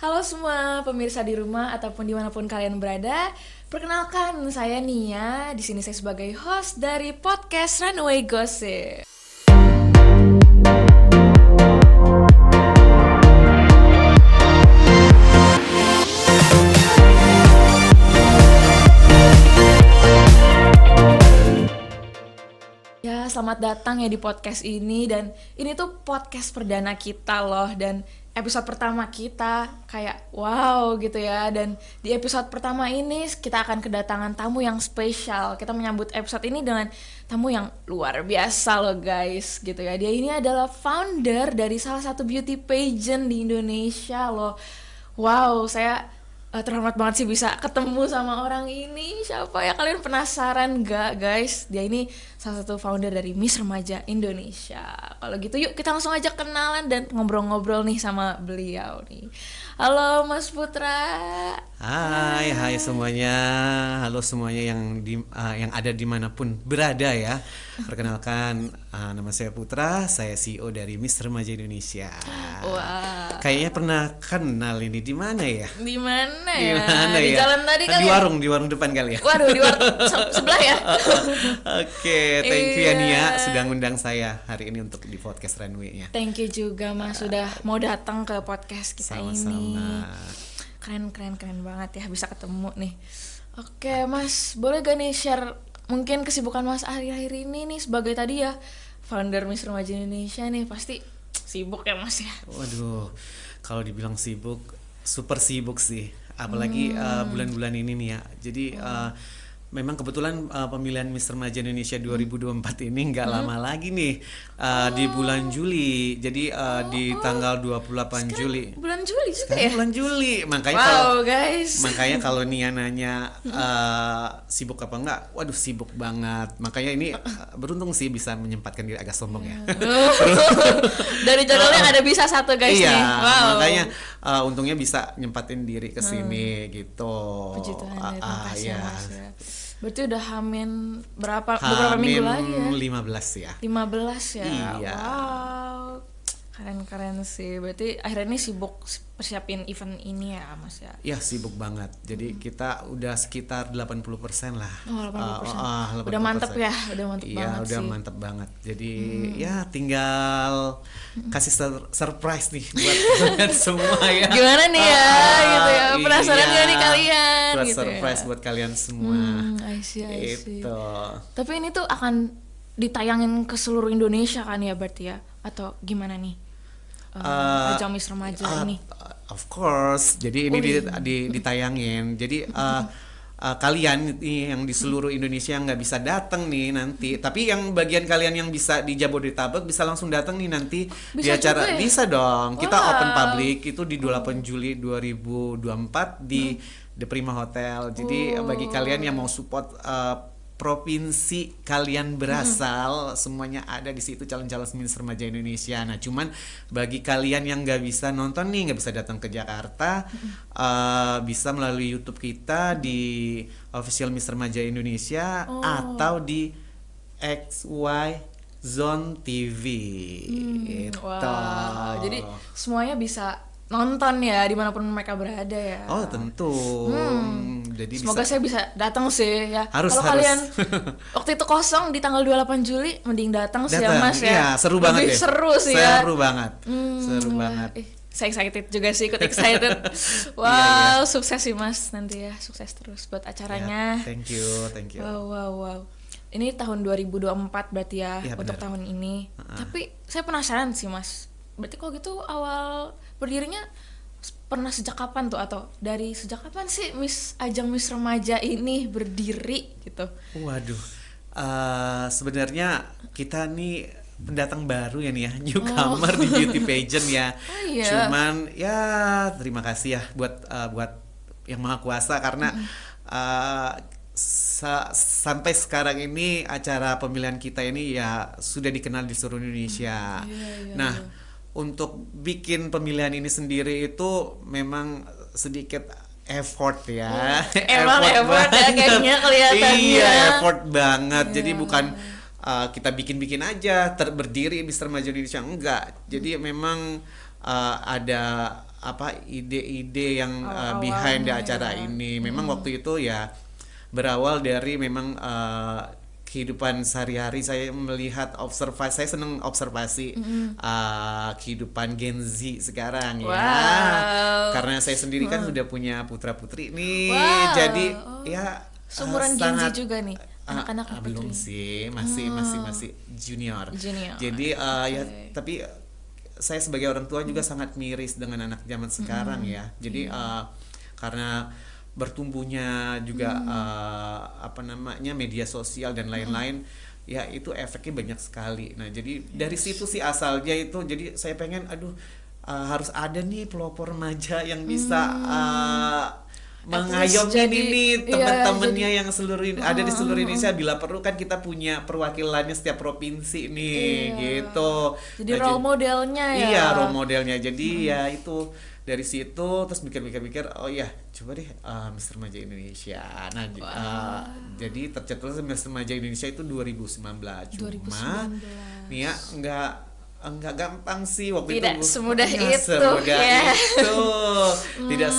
Halo semua pemirsa di rumah ataupun dimanapun kalian berada. Perkenalkan saya Nia. Di sini saya sebagai host dari podcast Runway Gossip. Ya, selamat datang ya di podcast ini. Dan ini tuh podcast perdana kita loh. Dan episode pertama kita kayak wow gitu ya. Dan di episode pertama ini kita akan kedatangan tamu yang spesial. Kita menyambut episode ini dengan tamu yang luar biasa loh guys gitu ya. Dia ini adalah founder dari salah satu beauty pageant di Indonesia loh. Wow, saya terhormat banget sih bisa ketemu sama orang ini. Siapa ya, kalian penasaran gak guys? Dia ini salah satu founder dari Miss Remaja Indonesia. Kalau gitu yuk kita langsung aja kenalan dan ngobrol-ngobrol nih sama beliau nih. Halo Mas Putra. Hai semuanya. Halo semuanya yang ada dimanapun berada ya. Perkenalkan, nama saya Putra. Saya CEO dari Miss Remaja Indonesia. Wah. Kayaknya pernah kenal ini di mana ya? Di mana Di ya? mana Di ya? jalan tadi kali Di ya? warung depan kali ya. Waduh, di warung sebelah ya. Oke, thank you ya Iya. Nia sudah ngundang saya hari ini untuk di podcast Runway-nya. Thank you juga Mas sudah mau datang ke podcast kita ini. Sama-sama. Keren banget ya bisa ketemu nih. Oke Mas, boleh gak nih share mungkin kesibukan Mas akhir-akhir ini nih sebagai tadi ya founder Miss Remaja Indonesia nih, pasti sibuk ya Mas ya. Waduh, kalau dibilang sibuk, super sibuk sih. Apalagi bulan-bulan ini nih ya. Jadi memang kebetulan pemilihan Miss Remaja Indonesia 2024 ini nggak lama lagi nih, di bulan Juli. Jadi di tanggal 28 Juli. Bulan Juli juga Sekarang ya? bulan Juli. Makanya Guys. makanya kalau Nia nanya sibuk apa enggak, waduh sibuk banget. Makanya ini beruntung sih bisa menyempatkan diri, agak sombong ya. Dari jadwalnya ada bisa satu guys Iya, nih. Wow. makanya untungnya bisa nyempatin diri ke sini gitu. Puji Tuhan ya, terima kasih Iya. Mas ya. Berarti udah hamin beberapa minggu lagi ya? 15 ya. 15 ya. Iya. Wow. Keren sih. Berarti akhirnya ini sibuk persiapin event ini ya Mas ya. Ya sibuk banget. Jadi kita udah sekitar 80% lah. Oh, 80%. 80%. Udah mantep ya, udah mantep Iya, banget udah sih. mantep banget. Jadi ya tinggal kasih surprise nih buat kalian semua ya. Gimana nih ya, gitu ya. Penasaran Iya. gak nih kalian Buat gitu surprise ya. buat kalian semua. I see. Itu. Tapi ini tuh akan ditayangin ke seluruh Indonesia kan ya berarti ya? Atau gimana nih? Ajang Miss Remaja ini. Of course. Jadi ini ditayangin. Jadi kalian nih yang di seluruh Indonesia yang nggak bisa datang nih nanti, tapi yang bagian kalian yang bisa di Jabodetabek bisa langsung datang nih nanti di Bisa acara. juga ya? Bisa dong. Kita Wow. open public itu di 28 Juli 2024 di The Prima Hotel. Jadi bagi kalian yang mau support provinsi kalian berasal, semuanya ada di situ calon-calon Miss Remaja Indonesia. Nah, cuman bagi kalian yang nggak bisa nonton nih, nggak bisa datang ke Jakarta, bisa melalui YouTube kita di official Miss Remaja Indonesia atau di XY Zone TV. Gitu. Wah, jadi semuanya bisa nonton ya dimanapun mereka berada ya. Oh tentu. Jadi Semoga saya bisa datang sih ya. Harus. Kalau kalian waktu itu kosong di tanggal 28 Juli, mending datang sih ya datang. Mas ya. Iya, seru banget Lebih deh. seru sih ya. Seru banget. Seru banget. Saya excited juga sih, ikut excited. Wow, sukses sih Mas nanti ya, sukses terus buat acaranya. Ya, thank you. Wow. Ini tahun 2024 berarti ya, Ya, untuk benar. tahun ini. Tapi saya penasaran sih Mas. Berarti kok gitu awal berdirinya pernah sejak kapan tuh, atau dari sejak kapan sih ajang Miss Remaja ini berdiri gitu? Waduh, sebenarnya kita nih pendatang baru ya nih ya, newcomer di beauty pageant ya. Iya. Cuman ya terima kasih ya buat Yang Maha Kuasa karena sampai sekarang ini acara pemilihan kita ini ya sudah dikenal di seluruh Indonesia. Nah, untuk bikin pemilihan ini sendiri itu memang sedikit effort ya. Emang effort ya kayaknya kelihatannya. Iya, effort banget. Iya. Jadi bukan kita bikin-bikin aja berdiri Miss Remaja Indonesia, enggak. Jadi memang ada apa ide-ide yang behind the Awal-awalnya acara ya. ini. Memang waktu itu ya berawal dari memang kehidupan sehari-hari. Saya melihat observasi, saya seneng observasi kehidupan Gen Z sekarang ya. Wow. Karena saya sendiri kan sudah punya putra-putri nih. Wow. Jadi ya Seumuran Gen Z juga nih, anak-anak belum putri. sih, masih junior. Junior. Jadi ya tapi saya sebagai orang tua juga sangat miris dengan anak zaman sekarang ya. Jadi karena bertumbuhnya juga apa namanya media sosial dan lain-lain, ya itu efeknya banyak sekali. Nah jadi dari situ sih asalnya itu, jadi saya pengen harus ada nih pelopor remaja yang bisa mengayomi jadi- ini iya, teman-temannya yang ada di seluruh Indonesia. Bila perlu kan kita punya perwakilannya setiap provinsi nih, gitu. Jadi Nah, role modelnya ya. Iya, role modelnya. Jadi ya itu dari situ terus mikir-mikir, oh ya coba deh Mister Remaja Indonesia. Nah, jadi tercetus Mister Remaja Indonesia itu 2019. Cuma 2019. nih ya enggak gampang sih waktu Tidak itu. semudah Nggak itu, semudah ya. itu. Tidak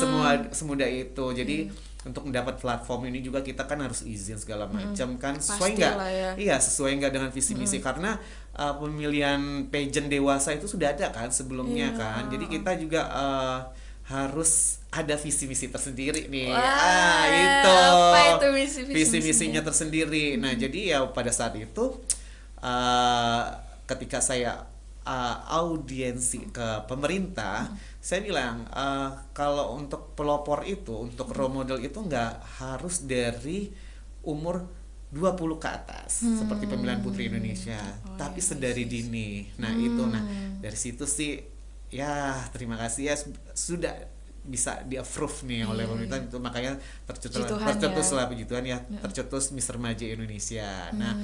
semudah itu. Jadi untuk mendapat platform ini juga kita kan harus izin segala macam kan, sesuai nggak? Pastilah ya. Iya, sesuai nggak dengan visi misi, karena pemilihan pageant dewasa itu sudah ada kan sebelumnya kan. Jadi kita juga harus ada visi misi tersendiri nih. Wah, Itu. apa itu visi misinya tersendiri. Nah, jadi ya pada saat itu ketika saya audiensi ke pemerintah, saya bilang kalau untuk pelopor itu, untuk role model itu nggak harus dari umur 20 ke atas seperti pemilihan Putri Indonesia, tapi sedari dini. Nah, itu dari situ sih ya terima kasih ya sudah bisa di-approve nih oleh pemerintah, itu makanya tercetus lah puji Tuhan ya, tercetus Mister Remaja Indonesia. Nah,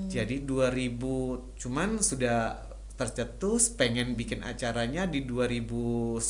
jadi 2000 cuman sudah tercetus, pengen bikin acaranya di 2019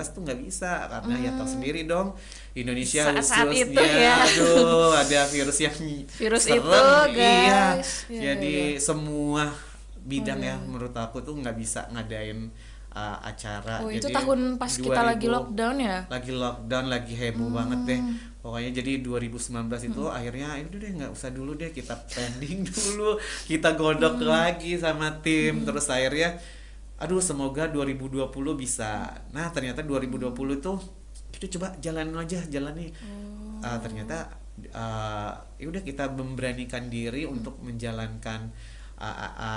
tuh nggak bisa karena ya tahu sendiri dong Indonesia Saat khususnya itu ya. aduh ada virus yang Virus serem. itu, Iya. guys. Jadi semua bidang ya menurut aku tuh nggak bisa ngadain acara. Itu Jadi tahun pas kita lagi lockdown ya? Lagi lockdown, lagi heboh banget deh. Pokoknya jadi 2019 itu akhirnya udah deh nggak usah dulu deh, kita pending dulu, kita godok lagi sama tim. Terus akhirnya semoga 2020 bisa. Nah, ternyata 2020 tuh kita coba jalanin aja, jalani. Ternyata ya udah kita memberanikan diri untuk menjalankan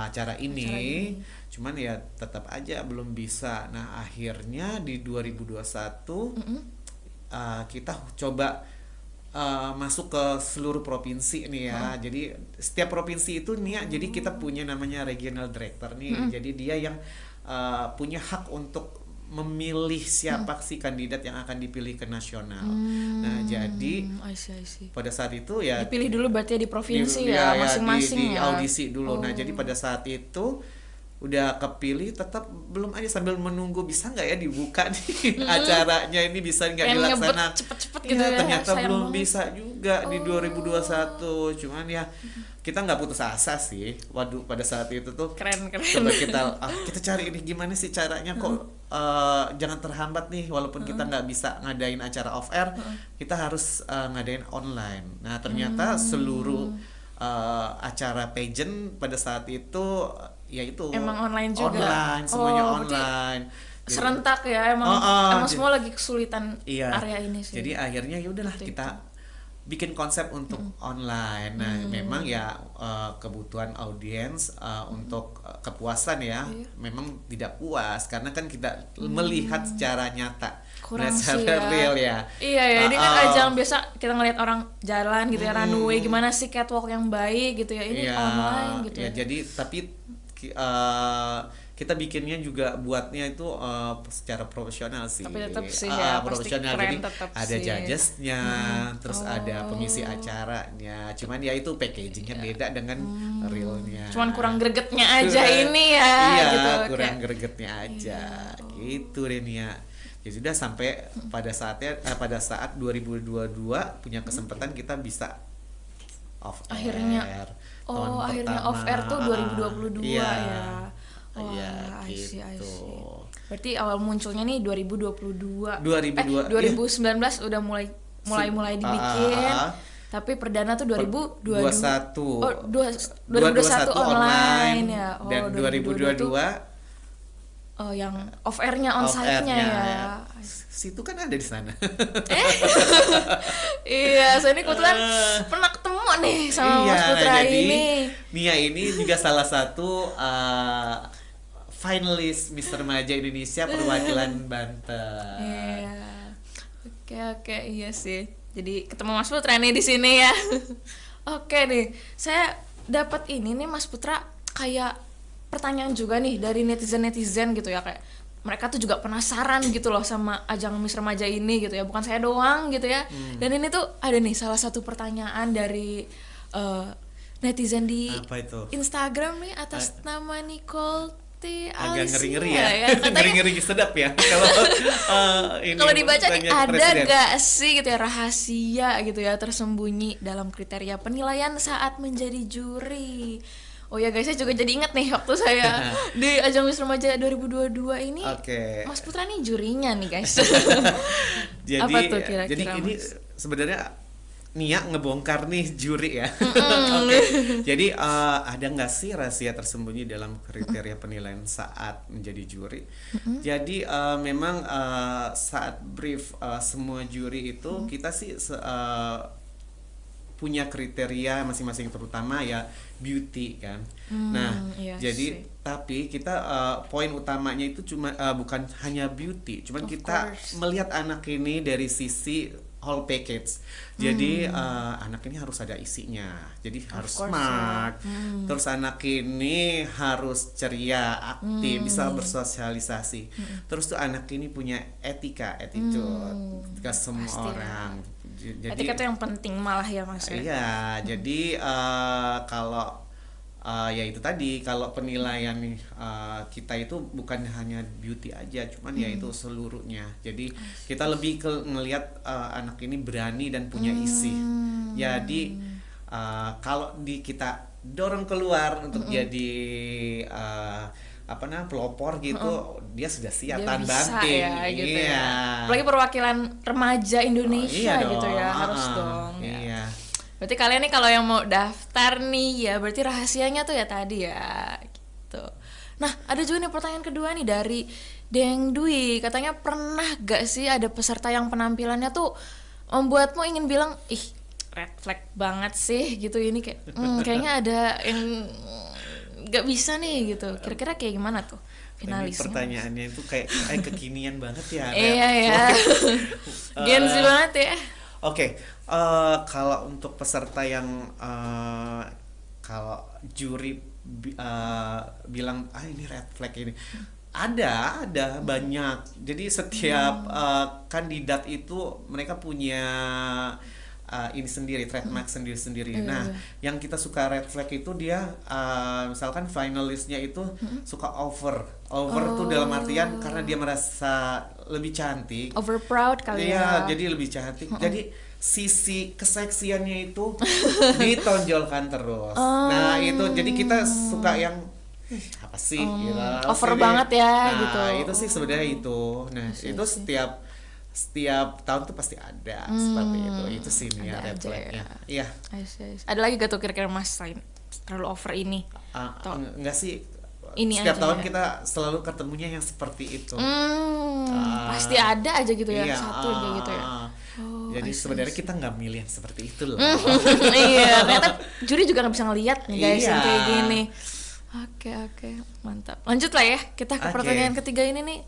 acara ini. Cuman ya tetap aja belum bisa. Nah, akhirnya di 2021 kita coba masuk ke seluruh provinsi nih ya. Jadi setiap provinsi itu nih ya, jadi kita punya namanya regional director nih. Jadi dia yang punya hak untuk memilih siapa sih kandidat yang akan dipilih ke nasional. Nah, jadi I see. pada saat itu ya Dipilih dulu berarti di provinsi di- ya, ya, masing-masing di ya. audisi dulu. Nah, jadi pada saat itu udah kepilih, tetap belum aja sambil menunggu bisa nggak ya dibuka nih acaranya ini, bisa nggak Pengen ngebet dilaksanakan cepet-cepet Iya, gitu ya, ternyata sayang belum banget. bisa juga di 2021. Cuman ya kita nggak putus asa sih. Waduh, pada saat itu tuh Keren. coba kita cari ini gimana sih caranya kok jangan terhambat nih, walaupun kita nggak bisa ngadain acara off air, kita harus ngadain online. Nah, ternyata seluruh acara pageant pada saat itu ya itu Emang online juga? online, semuanya Berarti online. Jadi- serentak ya, emang jadi- semua lagi kesulitan Iya. area ini sih. Jadi akhirnya ya udahlah kita bikin konsep untuk online. Nah, memang ya kebutuhan audiens untuk kepuasan ya, memang tidak puas karena kan kita melihat secara nyata, Kurang secara sih ya. real ya. Iya ya, ini kan ajang biasa kita ngelihat orang jalan gitu ya, runway gimana sih catwalk yang baik gitu ya, ini Iya, online gitu ya. ya. Jadi tapi kita bikinnya juga buatnya itu secara profesional sih. Tapi tetap sih ya, pasti profesional. keren Jadi tetap ada sih. judgesnya, terus ada pengisi acaranya. Cuman ya itu packagingnya beda dengan realnya. Cuman kurang gregetnya aja ini ya Iya, gitu. kurang Kayak- gregetnya aja. Gitu Renia. Ya sudah sampai pada saat 2022 punya kesempatan kita bisa off air. Akhirnya tahun akhirnya pertama. off air tuh 2022 Iya. ya. Wah, Iya, I see. gitu. Berarti awal munculnya nih 2022. 2002. 2019 udah mulai dibikin. Tapi perdana tuh 2021. Oh, 2021 online ya. Oh, dan 2022 oh, yang off air-nya, on site-nya ya. Situ kan ada di sana. Iya, saya ini kebetulan pernah ketemu nih sama Mas Putra ini. Nia ini juga salah satu finalis Mister Maja Indonesia perwakilan Banten. Iya. Oke, iya sih. Jadi ketemu Mas Putra nih di sini ya. Oke nih, saya dapat ini nih Mas Putra, kayak pertanyaan juga nih dari netizen gitu ya, kayak mereka tuh juga penasaran gitu loh sama ajang Miss Remaja ini gitu ya, bukan saya doang gitu ya. Dan ini tuh ada nih salah satu pertanyaan dari netizen di Instagram nih atas nama Nicole T. Agak ngeri-ngeri ya. Ngeri-ngeri sedap ya. Kalau dibaca nih, ada gak sih gitu ya rahasia gitu ya tersembunyi dalam kriteria penilaian saat menjadi juri? Oh ya guys, saya juga jadi ingat nih waktu saya di ajang Miss Remaja 2022 ini. Mas Putra nih jurinya nih guys. Jadi, apa tuh kira-kira? Jadi ini sebenarnya Nia ngebongkar nih juri ya. Jadi ada nggak sih rahasia tersembunyi dalam kriteria penilaian saat menjadi juri? Jadi memang saat brief semua juri itu kita sih punya kriteria masing-masing, terutama ya beauty kan. Jadi tapi kita poin utamanya itu cuma bukan hanya beauty, cuman kita melihat anak ini dari sisi whole package. Jadi anak ini harus ada isinya. Jadi harus smart. Terus anak ini harus ceria, aktif, bisa bersosialisasi. Terus tuh anak ini punya etika, attitude ke semua orang. Jadi etika itu yang penting malah ya Mas. Iya, jadi kalau ya itu tadi, kalau penilaian kita itu bukan hanya beauty aja, cuman ya itu seluruhnya. Jadi kita lebih ke ngelihat anak ini berani dan punya isi. Jadi kalau kita dorong keluar untuk jadi pelopor gitu, dia sudah siap tanpa banting ya, gitu ya. Apalagi perwakilan remaja Indonesia gitu ya, harus dong. Iya. Berarti kalian nih kalau yang mau daftar nih ya, berarti rahasianya tuh ya tadi ya gitu. Nah, ada juga nih pertanyaan kedua nih dari Deng Dwi. Katanya, pernah gak sih ada peserta yang penampilannya tuh membuatmu ingin bilang, ih red flag banget sih gitu, ini kayak kayaknya ada yang gak bisa nih gitu. Kira-kira kayak gimana tuh finalisnya? Ini pertanyaannya itu kayak kekinian banget ya. Iya ya. Gen Z banget ya. Oke, kalau untuk peserta yang kalau juri bilang ini red flag ini, ada banyak. Jadi setiap kandidat itu mereka punya ini sendiri, trademark sendiri-sendiri. Nah, yang kita suka red flag itu dia misalkan finalisnya itu suka over tuh dalam artian karena dia merasa lebih cantik, over proud kali ya. Jadi lebih cantik. Jadi sisi keseksiannya itu ditonjolkan terus. Nah, itu jadi kita suka yang apa sih gitu. Over banget ya gitu. Nah, itu sih sebenarnya itu. Nah, itu setiap tahun tuh pasti ada seperti itu. Itu sih nih ya red flagnya. Iya. Ada lagi gak tuh kira-kira Mas selain terlalu over ini? Enggak sih. Ini setiap tahun ya? Kita selalu ketemunya yang seperti itu. Pasti ada aja gitu ya, iya, satu aja gitu ya. Jadi sebenarnya kita nggak milih yang seperti itu loh. Iya, ternyata juri juga nggak bisa ngelihat nih guys yang kayak gini. Oke, mantap. Lanjut lah ya, kita ke pertanyaan ketiga ini nih.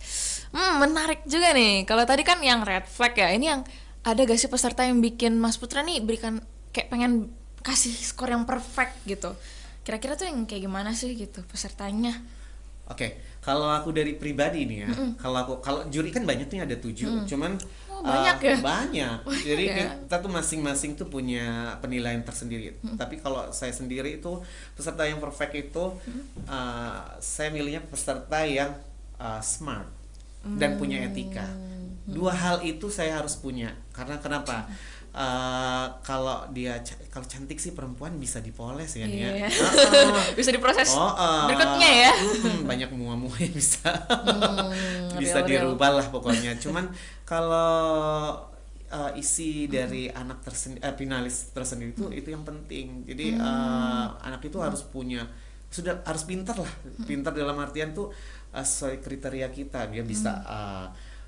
Menarik juga nih. Kalau tadi kan yang red flag ya, ini yang ada gak sih peserta yang bikin Mas Putra nih berikan kayak pengen kasih skor yang perfect gitu. Kira-kira tuh yang kayak gimana sih gitu pesertanya? Oke, kalau aku dari pribadi nih ya, kalau juri kan banyak nih, ada 7, cuman banyak ya? Banyak. Jadi kita tuh masing-masing tuh punya penilaian tersendiri. Tapi kalau saya sendiri itu peserta yang perfect itu saya milihnya peserta yang smart dan punya etika. Dua hal itu saya harus punya. Karena kenapa? kalau kalau cantik sih perempuan bisa dipoles ya nih ya. Iya. Bisa diproses berikutnya ya. Banyak mua-mua yang bisa bisa Real. dirubah lah pokoknya. Cuman kalau isi dari anak finalis tersendiri itu yang penting. Jadi anak itu harus harus pintar lah. Pintar dalam artian tuh sesuai kriteria kita, dia bisa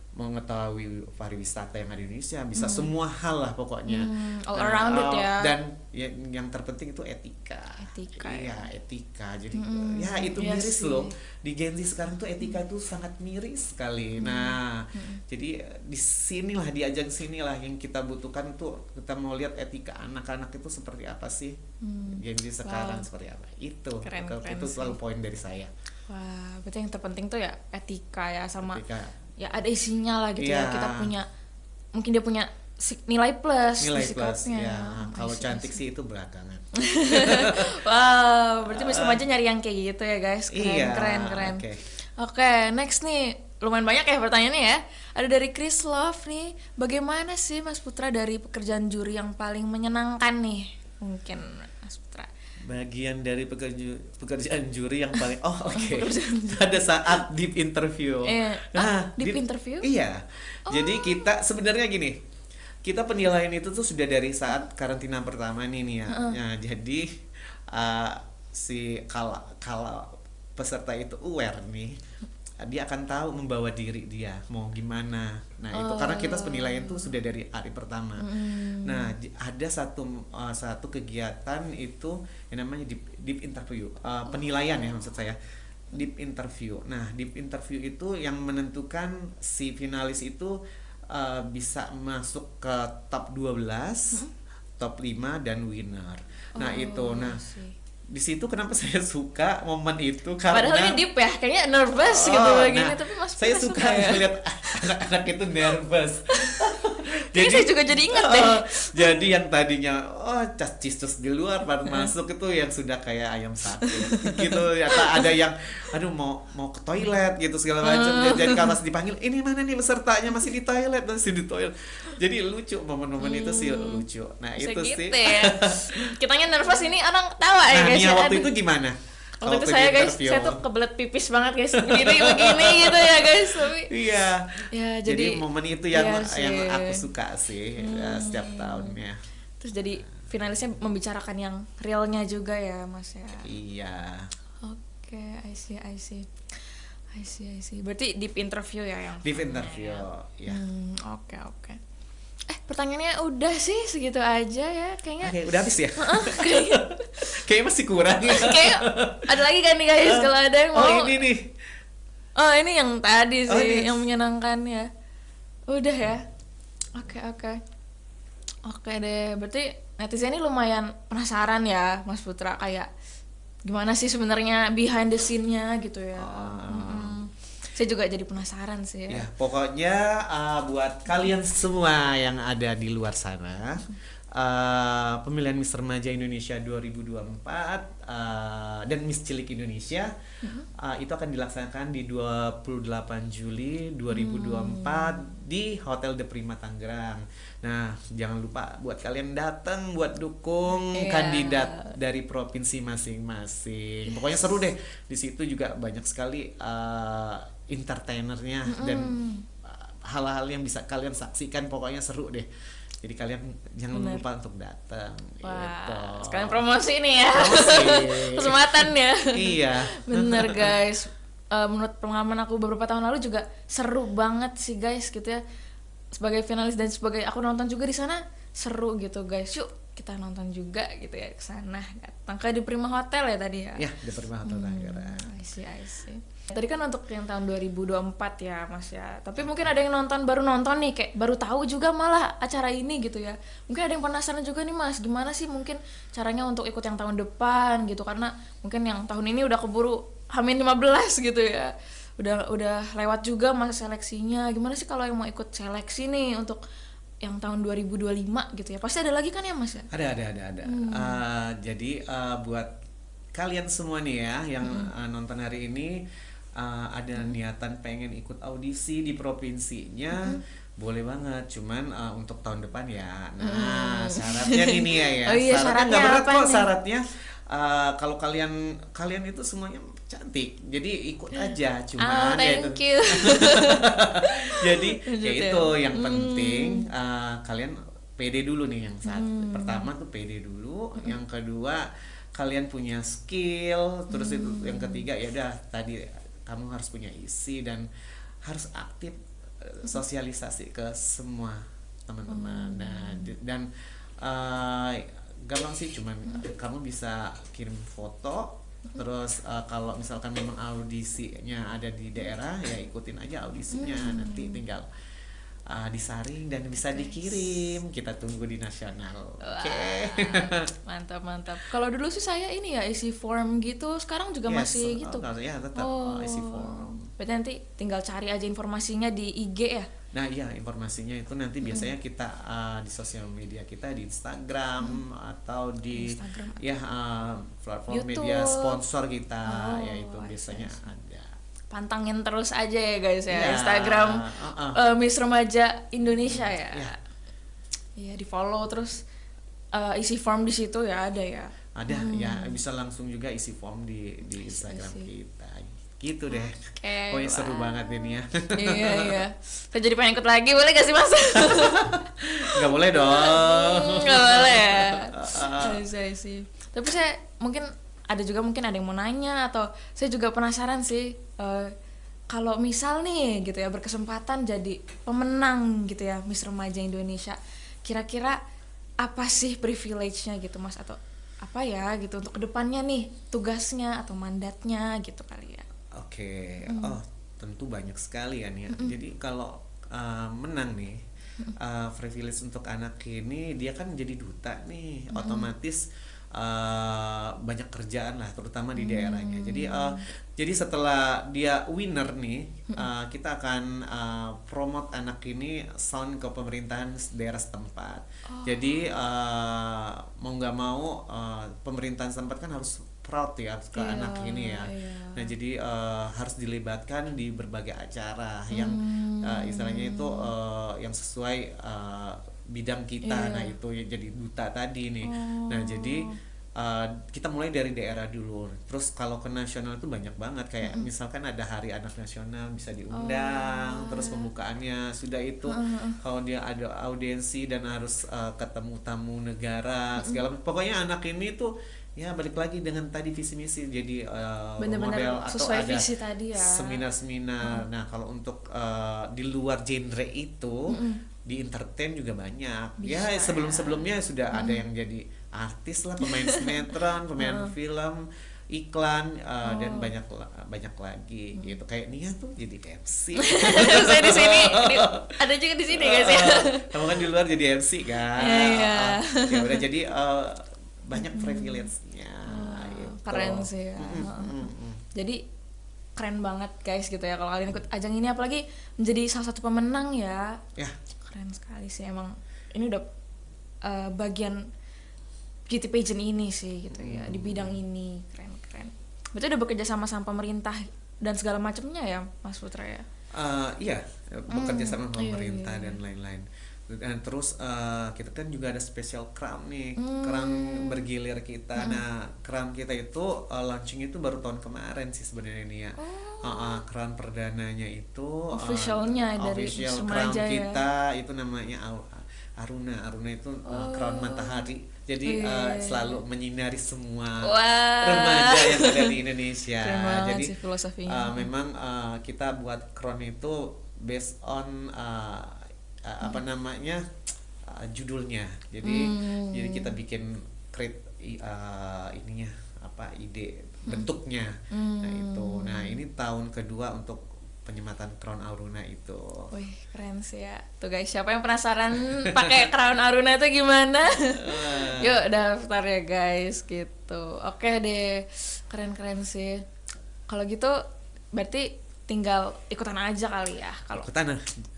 mengetahui pariwisata yang ada di Indonesia, bisa semua hal lah pokoknya. All around it ya. Dan yang terpenting itu etika. Iya, etika. Jadi ya itu iya miris sih. loh. Di Gen Z sekarang tuh etika itu sangat miris sekali. Nah, jadi di ajang sinilah yang kita butuhkan tuh, kita mau lihat etika anak-anak itu seperti apa sih. Gen Z sekarang seperti apa. Itu selalu poin dari saya. Wah, berarti yang terpenting tuh ya etika ya, sama Etika. ya ada isinya lah gitu ya. Iya. Kita mungkin dia punya nilai plus di Nilai plus sikapnya. ya. Kalau cantik sih itu belakangan. Wow, berarti masih remaja nyari yang kayak gitu ya guys. Keren, Iya, keren. oke. Oke, next nih. Lumayan banyak ya pertanyaannya ya. Ada dari Chris Love nih. Bagaimana sih Mas Putra dari pekerjaan juri yang paling menyenangkan nih? Mungkin Mas Putra. Bagian dari pekerjaan juri yang paling pada saat deep interview. Deep interview? Iya. Jadi kita sebenarnya gini, kita penilaian itu tuh sudah dari saat karantina pertama nih ya. Nah, jadi kalau peserta itu aware nih, dia akan tahu membawa diri dia mau gimana. Nah itu karena kita penilaian tuh sudah dari hari pertama. Nah ada satu kegiatan itu yang namanya deep interview, penilaian ya maksud saya, deep interview. Nah deep interview itu yang menentukan si finalis itu bisa masuk ke top 12, top 5 dan winner. Nah itu di situ kenapa saya suka momen itu, karena padahal ini deep ya, kayaknya nervous gitu begini, tapi Mas saya Putra suka ya? melihat anak-anak itu nervous. Jadi saya juga jadi ingat deh. Jadi yang tadinya cis-cis di luar baru masuk itu yang sudah kayak ayam sate gitu ya. Ada yang aduh mau ke toilet gitu segala macam. Jadi kalau pas dipanggil, ini mana nih pesertanya, masih di toilet. Jadi lucu momen-momen itu sih, lucu. Nah itu Segitu sih ya. Kitanya nervous, ini orang tawa ya guys. Nia Ya. waktu itu gimana? Waktu itu saya guys, saya tuh kebelet pipis banget guys, begini gitu ya guys. Tapi iya. ya Jadi momen itu yang iya sih. yang aku suka sih setiap tahunnya. Terus jadi finalisnya membicarakan yang realnya juga ya Mas ya. Iya. Oke, I see. Berarti deep interview ya yang Deep interview, ya. Oke. Pertanyaannya udah sih segitu aja ya kayaknya. Oke, udah habis ya? Kayaknya Kayaknya masih kurang ya. kayak ada lagi kan nih guys, kalau ada yang mau. Oh ini nih. Oh ini yang tadi sih, ini. yang menyenangkan ya. Udah ya. Oke deh, berarti netizen ini lumayan penasaran ya Mas Putra, kayak gimana sih sebenarnya behind the scene-nya gitu ya. Saya juga jadi penasaran sih ya. Ya, pokoknya buat kalian semua yang ada di luar sana, pemilihan Miss Remaja Indonesia 2024 dan Miss Cilik Indonesia itu akan dilaksanakan di 28 Juli 2024 di Hotel The Prima Tangerang. Nah, jangan lupa buat kalian datang buat dukung kandidat dari provinsi masing-masing. Pokoknya seru deh. Di situ juga banyak sekali entertainernya dan hal-hal yang bisa kalian saksikan, pokoknya seru deh. Jadi kalian jangan lupa untuk datang. Gitu. Sekalian promosi nih ya. Kesempatan ya. Iya. Bener guys. Menurut pengalaman aku beberapa tahun lalu juga seru banget sih guys gitu ya. Sebagai finalis dan sebagai aku nonton juga di sana, seru gitu guys. Yuk kita nonton juga gitu ya ke sana. Datang ke di Prima Hotel ya tadi ya. Ya, di Prima Hotel Tangerang. I see. Tadi kan untuk yang tahun 2024 ya Mas ya. Tapi mungkin ada yang baru nonton nih, kayak baru tahu juga malah acara ini gitu ya. Mungkin ada yang penasaran juga nih Mas, gimana sih mungkin caranya untuk ikut yang tahun depan gitu, karena mungkin yang tahun ini udah keburu H-15 gitu ya. Udah lewat juga masa seleksinya. Gimana sih kalau yang mau ikut seleksi nih untuk yang tahun 2025 gitu ya? Pasti ada lagi kan ya Mas ya? Ada. Jadi buat kalian semua nih ya yang nonton hari ini, ada niatan pengen ikut audisi di provinsinya, Boleh banget, cuman untuk tahun depan ya. Nah, syaratnya ini ya. Oh iya, Syaratnya nggak syaratnya berat apa kok nih? syaratnya. Kalau kalian itu semuanya cantik, jadi ikut aja. Oh, Cuman ya itu. thank you. Jadi ya Lanjut ya. itu yang penting kalian pede dulu nih yang pertama tuh pede dulu, yang kedua kalian punya skill, terus itu yang ketiga ya udah tadi kamu harus punya isi dan harus aktif sosialisasi ke semua teman-teman. Nah, dan gampang sih, cuman kamu bisa kirim foto. Terus kalau misalkan memang audisinya ada di daerah ya ikutin aja audisinya, nanti tinggal disaring dan bisa dikirim. Kita tunggu di nasional. Oke. Mantap, mantap. Kalau dulu sih saya ini ya isi form gitu, sekarang juga Yes, masih gitu. ya tetap isi form. Berarti nanti tinggal cari aja informasinya di IG ya. Nah iya, informasinya itu nanti biasanya kita di sosial media kita di Instagram atau di Instagram. ya platform YouTube. media sponsor kita, Oh, yaitu I biasanya see. ada. Pantangin terus aja ya guys ya, Iya, Instagram Miss Remaja Indonesia ya. Iya. Iya, di follow terus isi form di situ ya ada ya. Ada ya, bisa langsung juga isi form di Instagram see. kita. Gitu deh. Oke, Pokoknya seru wah. banget ini ya. Iya, iya. Saya jadi pengen ikut lagi, boleh gak sih mas? Nggak boleh dong. Nggak boleh ya. Saya sih. Tapi saya mungkin ada yang mau nanya, atau saya juga penasaran sih. Kalau misal nih gitu ya berkesempatan jadi pemenang gitu ya Miss Remaja Indonesia, kira-kira apa sih privilege-nya gitu mas, atau apa ya gitu untuk kedepannya nih tugasnya atau mandatnya gitu kali ya. Oke, oh tentu banyak sekali kan ya. Jadi kalau menang nih, privilege untuk anak ini dia kan jadi duta nih, otomatis banyak kerjaan lah, terutama di daerahnya. Jadi setelah dia winner nih, kita akan promote anak ini sound ke pemerintahan daerah setempat. Jadi mau nggak mau pemerintahan setempat kan harus proud ya ke Iya, anak ini ya. iya. Nah jadi harus dilibatkan di berbagai acara yang istilahnya itu yang sesuai bidang kita. Iya. Nah itu ya jadi duta tadi nih. Nah jadi kita mulai dari daerah dulu. Terus kalau ke nasional itu banyak banget, kayak misalkan ada Hari Anak Nasional bisa diundang. Terus pembukaannya sudah itu kalau dia ada audiensi dan harus ketemu tamu negara segala. Pokoknya anak ini tuh ya balik lagi dengan tadi visi misi, jadi Bener-bener model atau sesuai ada visi tadi ya. seminar-seminar. Nah kalau untuk di luar genre itu di entertain juga banyak. Bisa, Ya sebelum-sebelumnya sudah ada yang jadi artis lah, pemain sinetron, pemain film, iklan, dan banyak lagi gitu. Kayak Nia tuh jadi MC. Saya di sini, ada juga di sini guys ya. Kamu kan di luar jadi MC kan. Iya. Ya udah, jadi banyak privilege-nya gitu. Keren sih ya. Jadi keren banget guys gitu ya kalau kalian ikut ajang ini, apalagi menjadi salah satu pemenang ya. Ya, Keren sekali sih emang. Ini udah bagian beauty pageant ini sih gitu ya, di bidang ini. Keren. Berarti udah bekerja sama pemerintah dan segala macamnya ya Mas Putra ya. iya, bekerja sama pemerintah iya. dan lain-lain. Dan terus kita kan juga ada special crown nih, crown bergilir kita. Nah, crown kita itu launching itu baru tahun kemarin sih sebenarnya ini ya. Crown perdananya itu Officialnya dari official Remaja crown ya. kita itu namanya Aruna itu crown matahari. Jadi selalu menyinari semua Wah. remaja yang ada di Indonesia. Keren banget Jadi sih filosofinya. memang kita buat crown itu based on apa namanya judulnya. Jadi kita bikin create ininya apa ide bentuknya. Nah itu. Nah ini tahun kedua untuk penyematan crown Aruna itu. Wih, keren sih ya. Tuh guys, siapa yang penasaran pakai crown Aruna itu gimana? Yuk daftar ya guys gitu. Oke deh. Keren sih. Kalau gitu berarti tinggal ikutan aja kali ya kalau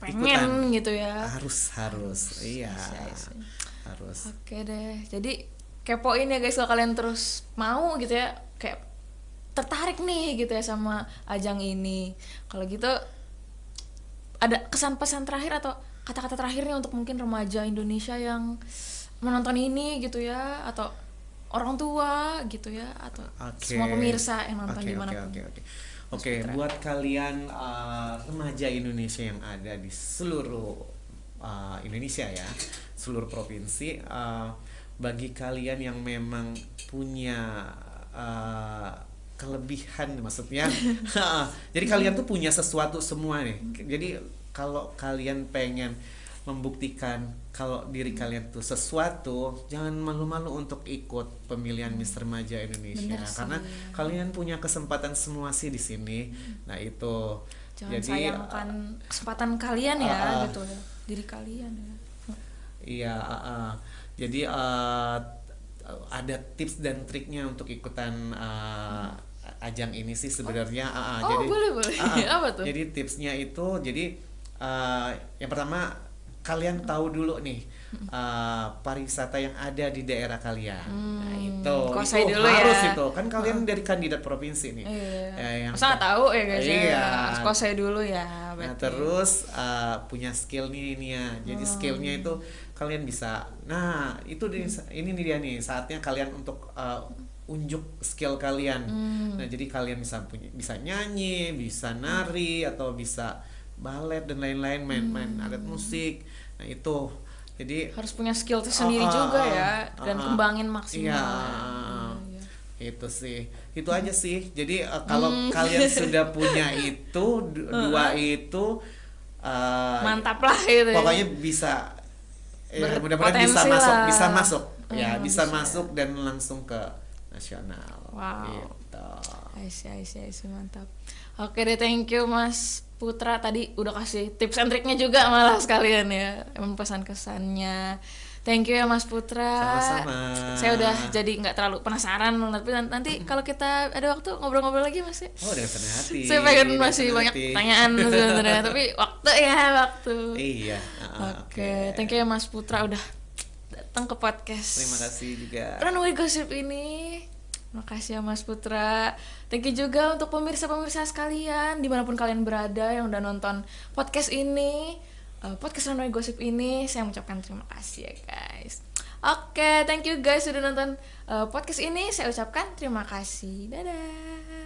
pengen gitu ya. Harus. Iya. Iya. Harus. Oke deh. Jadi kepoin ya guys kalau kalian terus mau gitu ya, kayak tertarik nih gitu ya sama ajang ini. Kalau gitu ada kesan pesan terakhir atau kata-kata terakhirnya untuk mungkin remaja Indonesia yang menonton ini gitu ya, atau orang tua gitu ya, atau semua pemirsa yang nonton dimanapun. Oke, buat kalian remaja Indonesia yang ada di seluruh Indonesia ya, seluruh provinsi, bagi kalian yang memang punya kelebihan, maksudnya jadi kalian tuh punya sesuatu semua nih. Jadi kalau kalian pengen membuktikan kalau diri kalian tuh sesuatu, jangan malu-malu untuk ikut pemilihan Miss Remaja Indonesia. Karena kalian punya kesempatan semua sih di sini. Nah itu jangan jadi sayangkan kesempatan kalian ya, gitu ya, diri kalian ya. Iya, jadi ada tips dan triknya untuk ikutan ajang ini sih sebenarnya. Jadi boleh. Apa tuh? Jadi tipsnya itu, jadi yang pertama, kalian tahu dulu nih pariwisata yang ada di daerah kalian. Nah itu dulu harus ya. Itu kan kalian dari kandidat provinsi nih. Yang masa nggak tahu ya guys. Iya. Kuasai dulu ya. Nah terus punya skill nih ya. Jadi skillnya itu kalian bisa. Nah itu ini nih dia nih, saatnya kalian untuk unjuk skill kalian. Nah jadi kalian bisa nyanyi, bisa nari, atau bisa balet dan lain-lain, main alat musik. Nah itu jadi harus punya skill tersendiri juga ya, dan kembangin maksimal. Itu sih, itu aja sih. Jadi kalau kalian sudah punya itu dua itu mantap lah itu. Pokoknya bisa, mudah-mudahan bisa masuk ya, bisa masuk dan langsung ke nasional. Wow. Gitu. I see, mantap. Oke deh, thank you Mas Putra, tadi udah kasih tips and triknya juga malah sekalian ya, emang pesan-kesannya. Thank you ya Mas Putra. Sama-sama. Saya udah jadi nggak terlalu penasaran, tapi nanti kalau kita ada waktu ngobrol-ngobrol lagi Mas. Oh, dengan senang hati. Saya pengen masih banyak pertanyaan sebenarnya, tapi waktu. Iya. Oke, thank you ya Mas Putra udah datang ke podcast. Terima kasih juga. Runway Gossip ini. Makasih ya Mas Putra. Thank you juga untuk pemirsa-pemirsa sekalian dimanapun kalian berada yang udah nonton podcast ini, podcast Runway Gossip ini. Saya mengucapkan terima kasih ya guys. Oke, thank you guys sudah nonton podcast ini. Saya ucapkan terima kasih. Dadah.